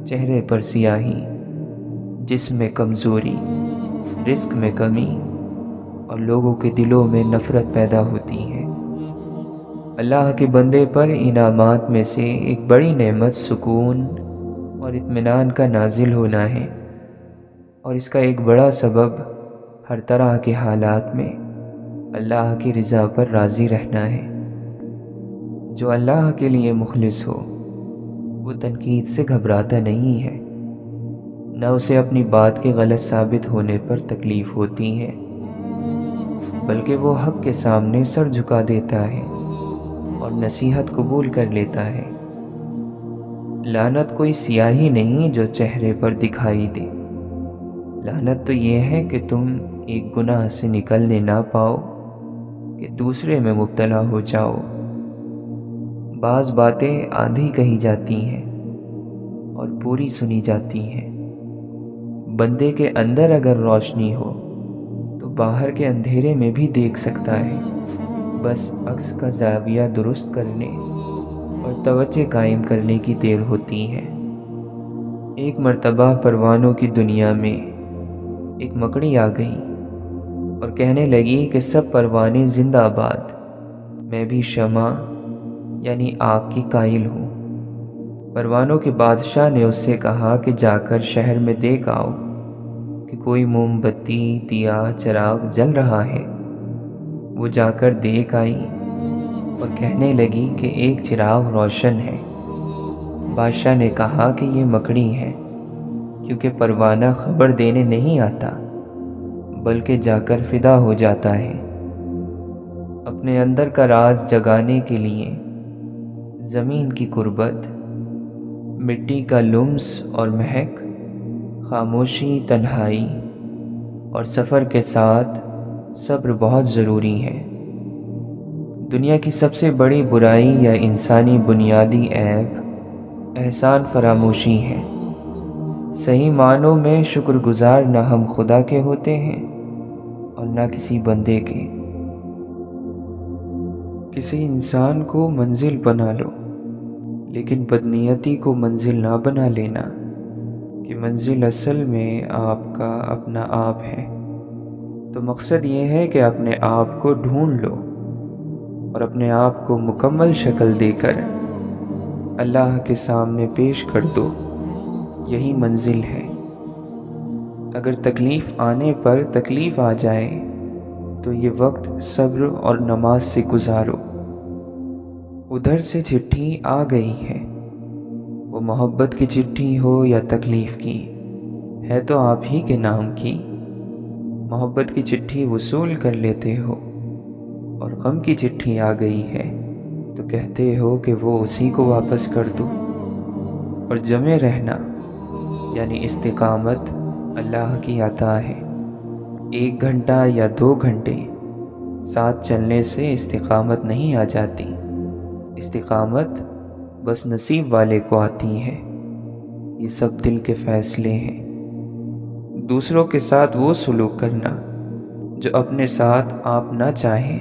چہرے پر سیاہی، جسم میں کمزوری، رزق میں کمی اور لوگوں کے دلوں میں نفرت پیدا ہوتی ہے۔ اللہ کے بندے پر انعامات میں سے ایک بڑی نعمت سکون اور اطمینان کا نازل ہونا ہے، اور اس کا ایک بڑا سبب ہر طرح کے حالات میں اللہ کی رضا پر راضی رہنا ہے۔ جو اللہ کے لیے مخلص ہو وہ تنقید سے گھبراتا نہیں ہے، نہ اسے اپنی بات کے غلط ثابت ہونے پر تکلیف ہوتی ہے، بلکہ وہ حق کے سامنے سر جھکا دیتا ہے اور نصیحت قبول کر لیتا ہے۔ لعنت کوئی سیاہی نہیں جو چہرے پر دکھائی دے، لعنت تو یہ ہے کہ تم ایک گناہ سے نکلنے نہ پاؤ کہ دوسرے میں مبتلا ہو جاؤ۔ بعض باتیں آدھی کہی جاتی ہیں اور پوری سنی جاتی ہیں۔ بندے کے اندر اگر روشنی ہو تو باہر کے اندھیرے میں بھی دیکھ سکتا ہے، بس عکس کا زاویہ درست کرنے اور توجہ قائم کرنے کی دیر ہوتی ہے۔ ایک مرتبہ پروانوں کی دنیا میں ایک مکڑی آ گئی اور کہنے لگی کہ سب پروانے زندہ باد، میں بھی شمع یعنی آگ کی قائل ہوں۔ پروانوں کے بادشاہ نے اس سے کہا کہ جا کر شہر میں دیکھ آؤ کہ کوئی موم بتی، دیا، چراغ جل رہا ہے۔ وہ جا کر دیکھ آئی اور کہنے لگی کہ ایک چراغ روشن ہے۔ بادشاہ نے کہا کہ یہ مکڑی ہے، کیونکہ پروانہ خبر دینے نہیں آتا بلکہ جا کر فدا ہو جاتا ہے۔ اپنے اندر کا راز جگانے کے لیے زمین کی قربت، مٹی کا لمس اور مہک، خاموشی، تنہائی اور سفر کے ساتھ صبر بہت ضروری ہے۔ دنیا کی سب سے بڑی برائی یا انسانی بنیادی عیب احسان فراموشی ہے۔ صحیح معنوں میں شکر گزار نہ ہم خدا کے ہوتے ہیں اور نہ کسی بندے کے۔ کسی انسان کو منزل بنا لو، لیکن بدنیتی کو منزل نہ بنا لینا، کہ منزل اصل میں آپ کا اپنا آپ ہے۔ تو مقصد یہ ہے کہ اپنے آپ کو ڈھونڈ لو اور اپنے آپ کو مکمل شکل دے کر اللہ کے سامنے پیش کر دو، یہی منزل ہے۔ اگر تکلیف آنے پر تکلیف آ جائے تو یہ وقت صبر اور نماز سے گزارو۔ ادھر سے چٹھی آ گئی ہے، وہ محبت کی چٹھی ہو یا تکلیف کی، ہے تو آپ ہی کے نام کی۔ محبت کی چٹھی وصول کر لیتے ہو اور غم کی چٹھی آ گئی ہے تو کہتے ہو کہ وہ اسی کو واپس کر دو۔ اور جمے رہنا یعنی استقامت اللہ کی عطا ہے۔ 1 گھنٹہ یا 2 گھنٹے ساتھ چلنے سے استقامت نہیں آ جاتی۔ استقامت بس نصیب والے کو آتی ہے۔ یہ سب دل کے فیصلے ہیں۔ دوسروں کے ساتھ وہ سلوک کرنا جو اپنے ساتھ آپ نہ چاہیں،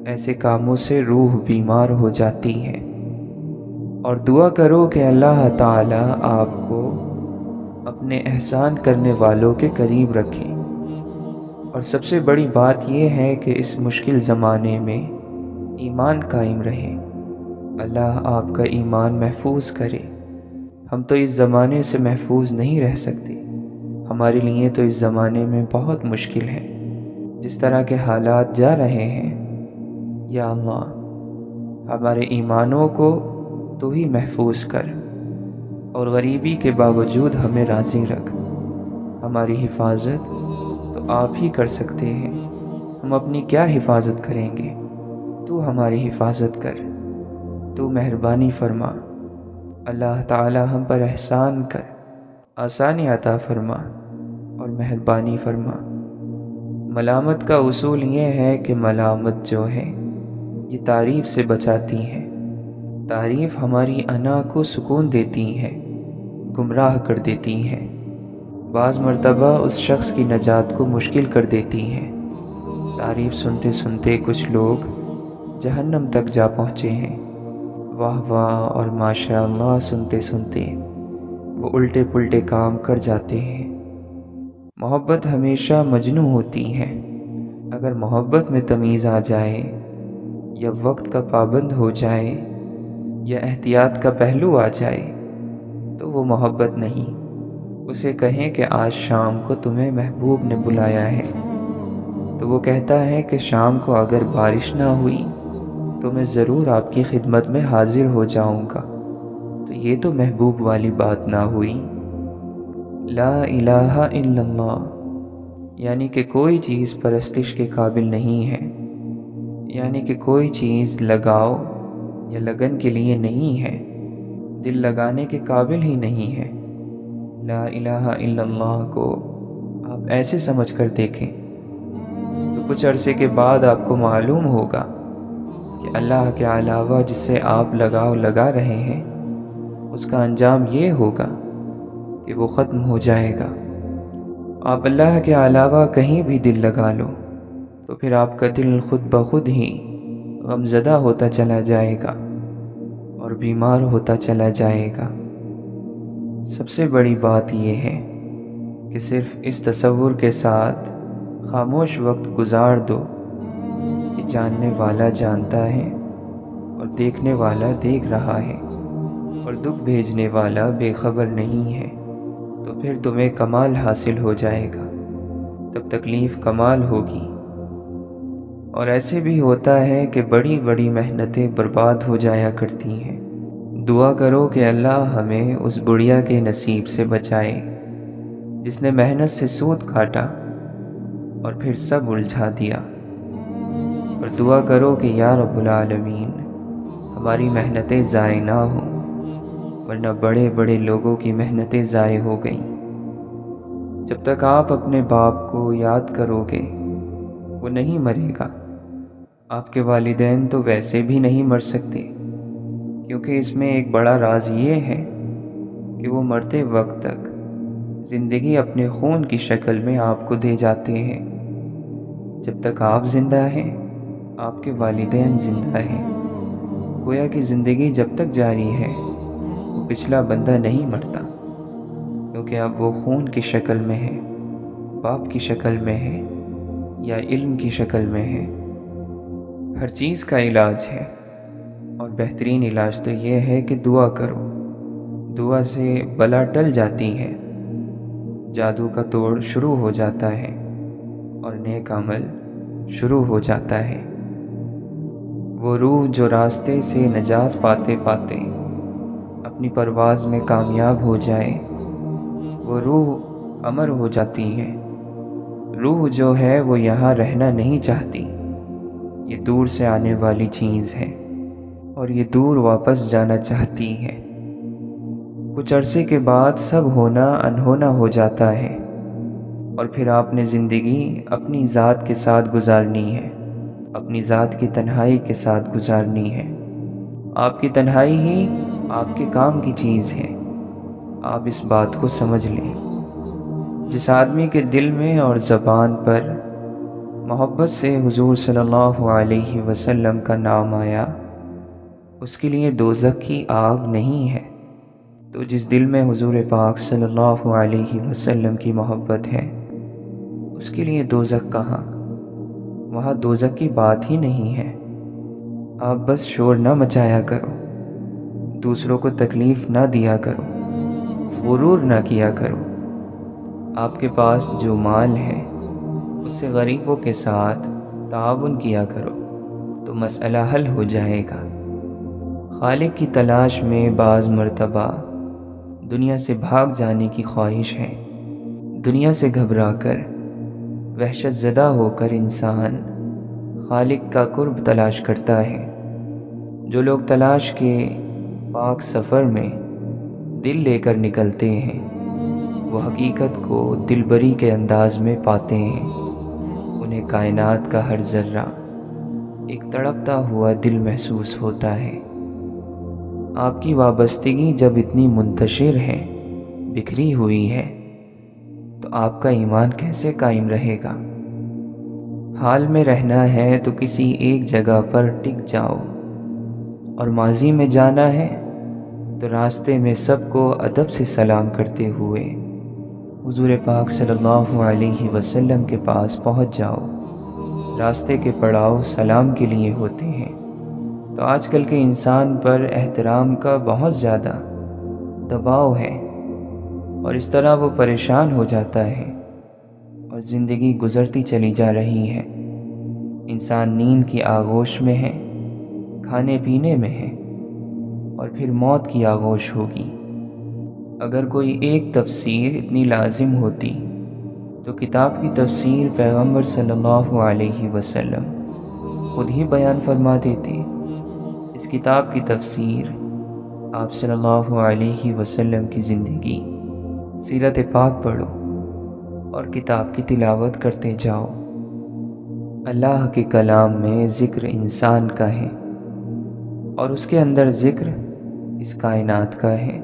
ایسے کاموں سے روح بیمار ہو جاتی ہے۔ اور دعا کرو کہ اللہ تعالی آپ کو اپنے احسان کرنے والوں کے قریب رکھے۔ اور سب سے بڑی بات یہ ہے کہ اس مشکل زمانے میں ایمان قائم رہے۔ اللہ آپ کا ایمان محفوظ کرے۔ ہم تو اس زمانے سے محفوظ نہیں رہ سکتے۔ ہمارے لیے تو اس زمانے میں بہت مشکل ہے۔ جس طرح کے حالات جا رہے ہیں، یا اللہ ہمارے ایمانوں کو تو ہی محفوظ کر، اور غریبی کے باوجود ہمیں راضی رکھ۔ ہماری حفاظت تو آپ ہی کر سکتے ہیں۔ ہم اپنی کیا حفاظت کریں گے؟ تو ہماری حفاظت کر، تو مہربانی فرما۔ اللہ تعالی ہم پر احسان کر، آسانی عطا فرما اور مہربانی فرما۔ ملامت کا اصول یہ ہے کہ ملامت جو ہے یہ تعریف سے بچاتی ہے۔ تعریف ہماری انا کو سکون دیتی ہے، گمراہ کر دیتی ہے۔ بعض مرتبہ اس شخص کی نجات کو مشکل کر دیتی ہے۔ تعریف سنتے سنتے کچھ لوگ جہنم تک جا پہنچے ہیں۔ واہ واہ اور ماشاء اللہ سنتے سنتے وہ الٹے پلٹے کام کر جاتے ہیں۔ محبت ہمیشہ مجنوں ہوتی ہے۔ اگر محبت میں تمیز آ جائے، یا وقت کا پابند ہو جائے، یا احتیاط کا پہلو آ جائے تو وہ محبت نہیں۔ اسے کہیں کہ آج شام کو تمہیں محبوب نے بلایا ہے، تو وہ کہتا ہے کہ شام کو اگر بارش نہ ہوئی تو میں ضرور آپ کی خدمت میں حاضر ہو جاؤں گا۔ تو یہ تو محبوب والی بات نہ ہوئی۔ لا الہ الا اللہ یعنی کہ کوئی چیز پرستش کے قابل نہیں ہے، یعنی کہ کوئی چیز لگاؤ یا لگن کے لیے نہیں ہے، دل لگانے کے قابل ہی نہیں ہے۔ لا الہ الا اللہ کو آپ ایسے سمجھ کر دیکھیں تو کچھ عرصے کے بعد آپ کو معلوم ہوگا کہ اللہ کے علاوہ جس سے آپ لگاؤ لگا رہے ہیں اس کا انجام یہ ہوگا کہ وہ ختم ہو جائے گا۔ آپ اللہ کے علاوہ کہیں بھی دل لگا لو تو پھر آپ کا دل خود بخود ہی غمزدہ ہوتا چلا جائے گا اور بیمار ہوتا چلا جائے گا۔ سب سے بڑی بات یہ ہے کہ صرف اس تصور کے ساتھ خاموش وقت گزار دو کہ جاننے والا جانتا ہے اور دیکھنے والا دیکھ رہا ہے اور دکھ بھیجنے والا بے خبر نہیں ہے، تو پھر تمہیں کمال حاصل ہو جائے گا، تب تکلیف کمال ہوگی۔ اور ایسے بھی ہوتا ہے کہ بڑی بڑی محنتیں برباد ہو جایا کرتی ہیں۔ دعا کرو کہ اللہ ہمیں اس بڑھیا کے نصیب سے بچائے جس نے محنت سے سود کاٹا اور پھر سب الجھا دیا۔ اور دعا کرو کہ یا رب العالمین ہماری محنتیں ضائع نہ ہوں، ورنہ بڑے بڑے لوگوں کی محنتیں ضائع ہو گئیں۔ جب تک آپ اپنے باپ کو یاد کرو گے وہ نہیں مرے گا۔ آپ کے والدین تو ویسے بھی نہیں مر سکتے، کیونکہ اس میں ایک بڑا راز یہ ہے کہ وہ مرتے وقت تک زندگی اپنے خون کی شکل میں آپ کو دے جاتے ہیں۔ جب تک آپ زندہ ہیں آپ کے والدین زندہ ہیں۔ گویا کہ زندگی جب تک جاری ہے وہ پچھلا بندہ نہیں مرتا، کیونکہ اب وہ خون کی شکل میں ہے، باپ کی شکل میں ہے یا علم کی شکل میں ہے۔ ہر چیز کا علاج ہے، اور بہترین علاج تو یہ ہے کہ دعا کرو۔ دعا سے بلا ٹل جاتی ہے، جادو کا توڑ شروع ہو جاتا ہے، اور نیک عمل شروع ہو جاتا ہے۔ وہ روح جو راستے سے نجات پاتے پاتے اپنی پرواز میں کامیاب ہو جائے، وہ روح امر ہو جاتی ہے۔ روح جو ہے وہ یہاں رہنا نہیں چاہتی، یہ دور سے آنے والی چیز ہے، اور یہ دور واپس جانا چاہتی ہے۔ کچھ عرصے کے بعد سب ہونا انہونا ہو جاتا ہے، اور پھر آپ نے زندگی اپنی ذات کے ساتھ گزارنی ہے، اپنی ذات کی تنہائی کے ساتھ گزارنی ہے۔ آپ کی تنہائی ہی آپ کے کام کی چیز ہے، آپ اس بات کو سمجھ لیں۔ جس آدمی کے دل میں اور زبان پر محبت سے حضور صلی اللہ علیہ وسلم کا نام آیا، اس کے لیے دوزخ کی آگ نہیں ہے۔ تو جس دل میں حضور پاک صلی اللہ علیہ وسلم کی محبت ہے، اس کے لیے دوزخ کہاں؟ وہاں دوزخ کی بات ہی نہیں ہے۔ آپ بس شور نہ مچایا کرو، دوسروں کو تکلیف نہ دیا کرو، غرور نہ کیا کرو۔ آپ کے پاس جو مال ہے اس سے غریبوں کے ساتھ تعاون کیا کرو تو مسئلہ حل ہو جائے گا۔ خالق کی تلاش میں بعض مرتبہ دنیا سے بھاگ جانے کی خواہش ہے۔ دنیا سے گھبرا کر، وحشت زدہ ہو کر انسان خالق کا قرب تلاش کرتا ہے۔ جو لوگ تلاش کے پاک سفر میں دل لے کر نکلتے ہیں، وہ حقیقت کو دلبری کے انداز میں پاتے ہیں۔ انہیں کائنات کا ہر ذرہ ایک تڑپتا ہوا دل محسوس ہوتا ہے۔ آپ کی وابستگی جب اتنی منتشر ہے، بکھری ہوئی ہے، تو آپ کا ایمان کیسے قائم رہے گا؟ حال میں رہنا ہے تو کسی ایک جگہ پر ٹک جاؤ، اور ماضی میں جانا ہے تو راستے میں سب کو ادب سے سلام کرتے ہوئے حضور پاک صلی اللہ علیہ وسلم کے پاس پہنچ جاؤ۔ راستے کے پڑاؤ سلام کے لیے ہوتے ہیں۔ تو آج کل کے انسان پر احترام کا بہت زیادہ دباؤ ہے، اور اس طرح وہ پریشان ہو جاتا ہے، اور زندگی گزرتی چلی جا رہی ہے۔ انسان نیند کی آغوش میں ہے، کھانے پینے میں ہے، اور پھر موت کی آغوش ہوگی۔ اگر کوئی ایک تفسیر اتنی لازم ہوتی تو کتاب کی تفسیر پیغمبر صلی اللہ علیہ وسلم خود ہی بیان فرما دیتے۔ اس کتاب کی تفسیر آپ صلی اللہ علیہ وسلم کی زندگی، سیرت پاک پڑھو اور کتاب کی تلاوت کرتے جاؤ۔ اللہ کے کلام میں ذکر انسان کا ہے، اور اس کے اندر ذکر اس کائنات کا ہے۔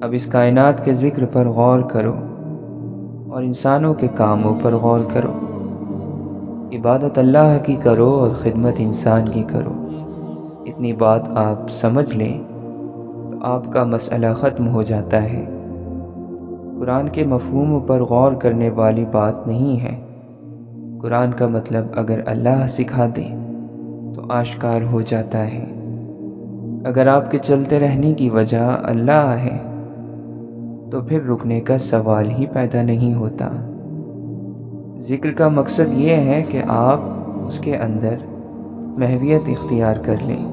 اب اس کائنات کے ذکر پر غور کرو، اور انسانوں کے کاموں پر غور کرو۔ عبادت اللہ کی کرو اور خدمت انسان کی کرو۔ اتنی بات آپ سمجھ لیں تو آپ کا مسئلہ ختم ہو جاتا ہے۔ قرآن کے مفہوم پر غور کرنے والی بات نہیں ہے۔ قرآن کا مطلب اگر اللہ سکھا دے تو آشکار ہو جاتا ہے۔ اگر آپ کے چلتے رہنے کی وجہ اللہ ہے تو پھر رکنے کا سوال ہی پیدا نہیں ہوتا۔ ذکر کا مقصد یہ ہے کہ آپ اس کے اندر محویت اختیار کر لیں۔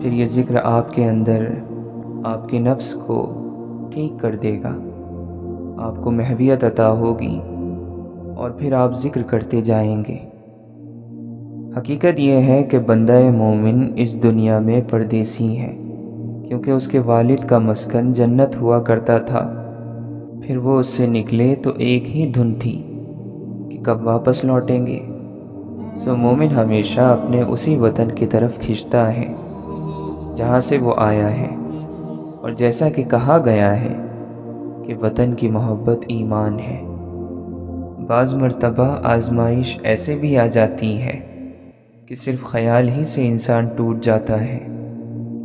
پھر یہ ذکر آپ کے اندر آپ کے نفس کو ٹھیک کر دے گا، آپ کو محویت عطا ہوگی، اور پھر آپ ذکر کرتے جائیں گے۔ حقیقت یہ ہے کہ بندہ مومن اس دنیا میں پردیسی ہے، کیونکہ اس کے والد کا مسکن جنت ہوا کرتا تھا۔ پھر وہ اس سے نکلے تو ایک ہی دھن تھی کہ کب واپس لوٹیں گے۔ سو مومن ہمیشہ اپنے اسی وطن کی طرف کھنچتا ہے جہاں سے وہ آیا ہے، اور جیسا کہ کہا گیا ہے کہ وطن کی محبت ایمان ہے۔ بعض مرتبہ آزمائش ایسے بھی آ جاتی ہے کہ صرف خیال ہی سے انسان ٹوٹ جاتا ہے۔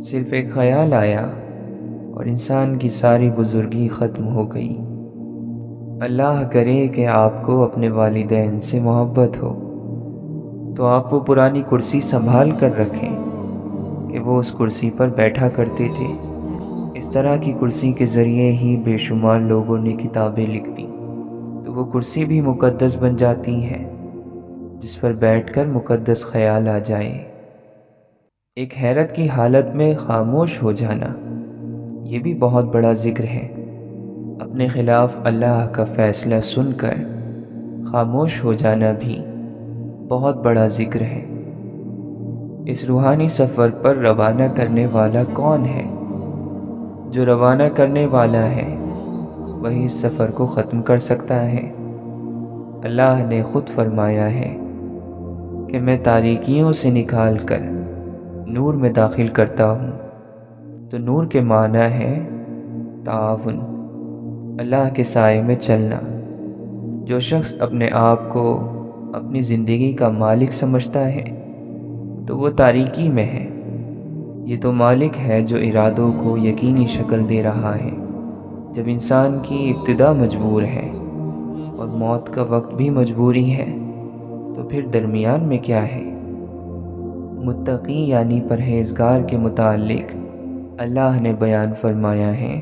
صرف ایک خیال آیا اور انسان کی ساری بزرگی ختم ہو گئی۔ اللہ کرے کہ آپ کو اپنے والدین سے محبت ہو تو آپ وہ پرانی کرسی سنبھال کر رکھیں کہ وہ اس کرسی پر بیٹھا کرتے تھے۔ اس طرح کی کرسی کے ذریعے ہی بے شمار لوگوں نے کتابیں لکھ دیں، تو وہ کرسی بھی مقدس بن جاتی ہے جس پر بیٹھ کر مقدس خیال آ جائے۔ ایک حیرت کی حالت میں خاموش ہو جانا، یہ بھی بہت بڑا ذکر ہے۔ اپنے خلاف اللہ کا فیصلہ سن کر خاموش ہو جانا بھی بہت بڑا ذکر ہے۔ اس روحانی سفر پر روانہ کرنے والا کون ہے؟ جو روانہ کرنے والا ہے وہی اس سفر کو ختم کر سکتا ہے۔ اللہ نے خود فرمایا ہے کہ میں تاریکیوں سے نکال کر نور میں داخل کرتا ہوں۔ تو نور کے معنی ہے تعاون، اللہ کے سائے میں چلنا۔ جو شخص اپنے آپ کو اپنی زندگی کا مالک سمجھتا ہے تو وہ تاریکی میں ہے۔ یہ تو مالک ہے جو ارادوں کو یقینی شکل دے رہا ہے۔ جب انسان کی ابتدا مجبور ہے اور موت کا وقت بھی مجبوری ہے تو پھر درمیان میں کیا ہے؟ متقی یعنی پرہیزگار کے متعلق اللہ نے بیان فرمایا ہے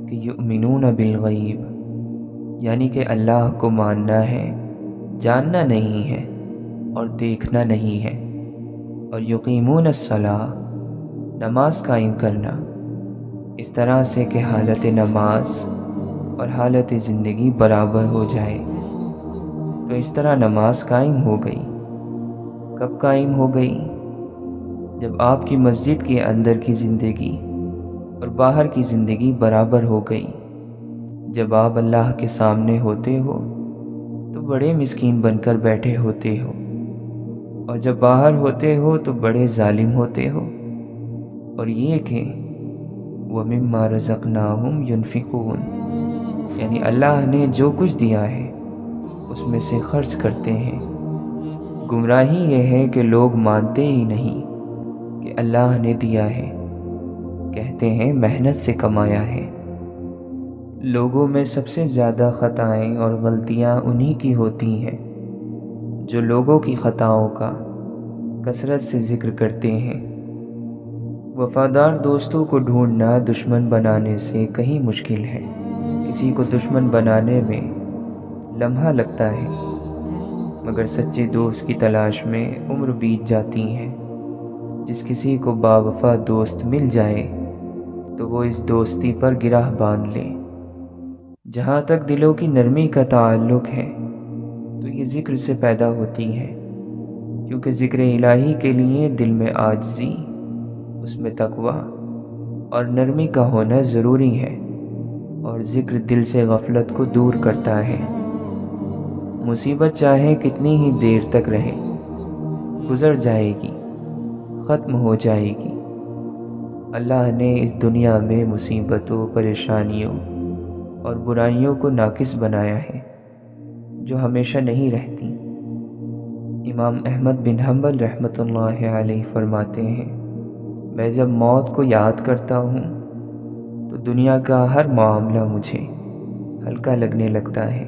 کہ یؤمنون بالغیب، یعنی کہ اللہ کو ماننا ہے، جاننا نہیں ہے اور دیکھنا نہیں ہے، اور یقیمون الصلاۃ، نماز قائم کرنا، اس طرح سے کہ حالت نماز اور حالت زندگی برابر ہو جائے۔ تو اس طرح نماز قائم ہو گئی۔ کب قائم ہو گئی؟ جب آپ کی مسجد کے اندر کی زندگی اور باہر کی زندگی برابر ہو گئی۔ جب آپ اللہ کے سامنے ہوتے ہو تو بڑے مسکین بن کر بیٹھے ہوتے ہو، اور جب باہر ہوتے ہو تو بڑے ظالم ہوتے ہو، اور یہ کہ وَمِمَّا رَزَقْنَاهُمْ يُنْفِقُونَ، یعنی اللہ نے جو کچھ دیا ہے اس میں سے خرچ کرتے ہیں۔ گمراہی یہ ہے کہ لوگ مانتے ہی نہیں کہ اللہ نے دیا ہے، کہتے ہیں محنت سے کمایا ہے۔ لوگوں میں سب سے زیادہ خطائیں اور غلطیاں انہی کی ہوتی ہیں جو لوگوں کی خطاؤں کا کثرت سے ذکر کرتے ہیں۔ وفادار دوستوں کو ڈھونڈنا دشمن بنانے سے کہیں مشکل ہے۔ کسی کو دشمن بنانے میں لمحہ لگتا ہے، مگر سچے دوست کی تلاش میں عمر بیت جاتی ہے۔ جس کسی کو باوفا دوست مل جائے تو وہ اس دوستی پر گرہ باندھ لے۔ جہاں تک دلوں کی نرمی کا تعلق ہے تو یہ ذکر سے پیدا ہوتی ہے، کیونکہ ذکر الہی کے لیے دل میں عاجزی، اس میں تقوی اور نرمی کا ہونا ضروری ہے، اور ذکر دل سے غفلت کو دور کرتا ہے۔ مصیبت چاہے کتنی ہی دیر تک رہے، گزر جائے گی، ختم ہو جائے گی۔ اللہ نے اس دنیا میں مصیبتوں، پریشانیوں اور برائیوں کو ناقص بنایا ہے جو ہمیشہ نہیں رہتی۔ امام احمد بن حنبل رحمۃ اللہ علیہ فرماتے ہیں، میں جب موت کو یاد کرتا ہوں تو دنیا کا ہر معاملہ مجھے ہلکا لگنے لگتا ہے۔